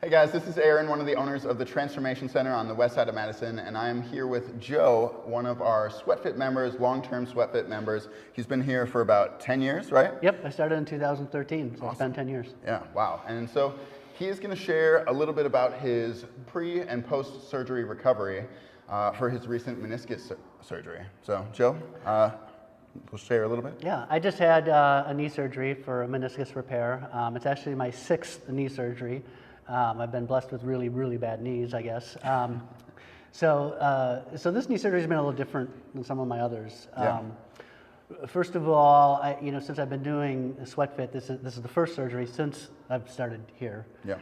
Hey guys, this is Aaron, one of the owners of the Transformation Center on the west side of Madison, and I am here with Joe, one of our SweatFit members, long-term SweatFit members. He's been here for about 10 years, right? Yep, I started in 2013, so Awesome. it's been 10 years. Yeah, wow. And so he is going to share a little bit about his pre- and post-surgery recovery for his recent meniscus surgery. So, Joe, we'll share a little bit. Yeah, I just had a knee surgery for a meniscus repair. It's actually my 6th knee surgery. I've been blessed with really, really bad knees, I guess. So this knee surgery has been a little different than some of my others. Yeah. First of all, since I've been doing SweatFit, this is the first surgery since I've started here. Yeah.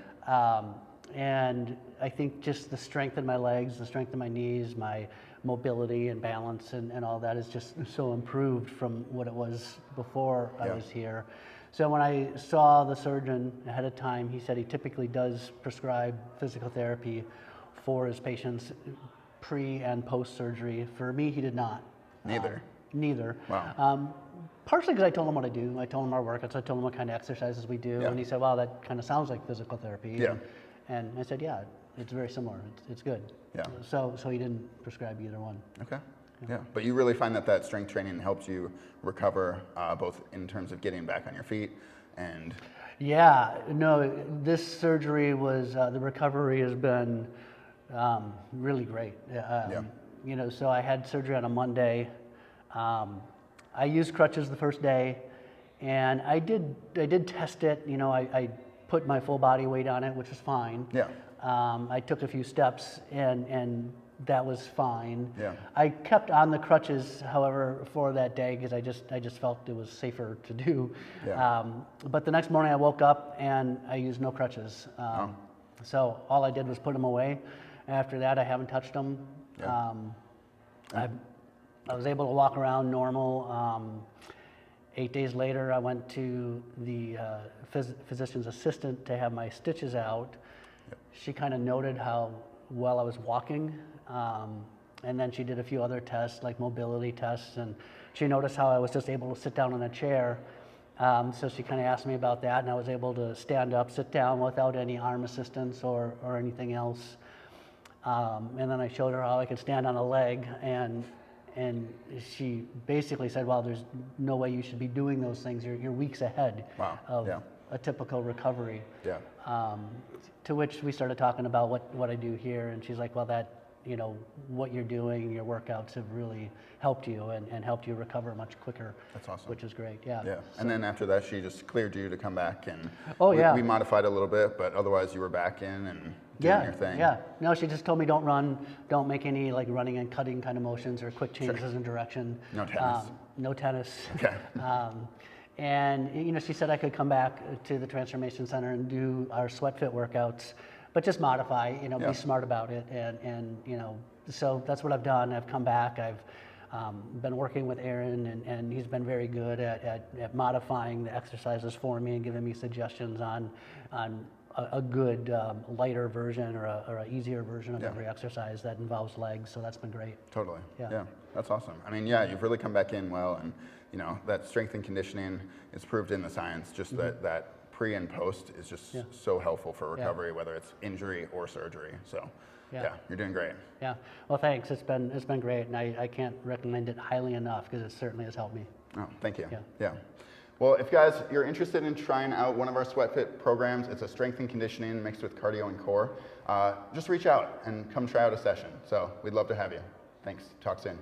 And I think just the strength in my legs, the strength in my knees, my mobility and balance and all that is just so improved from what it was before I was here. So when I saw the surgeon ahead of time, he said he typically does prescribe physical therapy for his patients pre and post surgery. For me, he did not. Neither. Neither. Wow. Partially because I told him what I do. I told him our workouts. I told him what kind of exercises we do. Yeah. And he said, wow, that kind of sounds like physical therapy. Yeah. And I said, yeah, it's very similar. It's good. Yeah. So he didn't prescribe either one. Okay. Yeah, but you really find that strength training helps you recover both in terms of getting back on your feet and... Yeah, no, this surgery was, the recovery has been really great. So I had surgery on a Monday. I used crutches the first day, and I did test it. I put my full body weight on it, which was fine. Yeah. I took a few steps, and that was fine. Yeah. I kept on the crutches, however, for that day because I just felt it was safer to do. Yeah. But the next morning I woke up and I used no crutches. So all I did was put them away. After that, I haven't touched them. Yeah. I was able to walk around normal. 8 days later, I went to the physician's assistant to have my stitches out. Yep. She kind of noted how well I was walking, and then she did a few other tests, like mobility tests, and she noticed how I was just able to sit down in a chair. So she kind of asked me about that, and I was able to stand up, sit down without any arm assistance or anything else. And then I showed her how I could stand on a leg, and she basically said, well, there's no way you should be doing those things. You're weeks ahead of a typical recovery. Yeah. To which we started talking about what I do here, and she's like, well, what you're doing, your workouts have really helped you and helped you recover much quicker. That's awesome. Which is great, yeah. Yeah, So, and then after that, she just cleared you to come back, and we modified a little bit, but otherwise you were back in and doing your thing. Yeah, no, she just told me don't run, don't make any like running and cutting kind of motions or quick changes in direction. No tennis. No tennis. Okay. And she said I could come back to the Transformation Center and do our SweatFit workouts, but just modify, be smart about it. And so that's what I've done. I've come back. I've been working with Aaron, and he's been very good at modifying the exercises for me and giving me suggestions on a good lighter version or a easier version of every exercise that involves legs. So that's been great. Totally. Yeah. That's awesome. I mean, you've really come back in well, and that strength and conditioning is proved in the science. Just that pre and post is just so helpful for recovery, whether it's injury or surgery. So you're doing great. Yeah. Well, thanks. It's been great, and I can't recommend it highly enough because it certainly has helped me. Oh, thank you. Yeah. Well, if guys, you're interested in trying out one of our SweatFit programs, it's a strength and conditioning mixed with cardio and core, just reach out and come try out a session. So we'd love to have you. Thanks. Talk soon.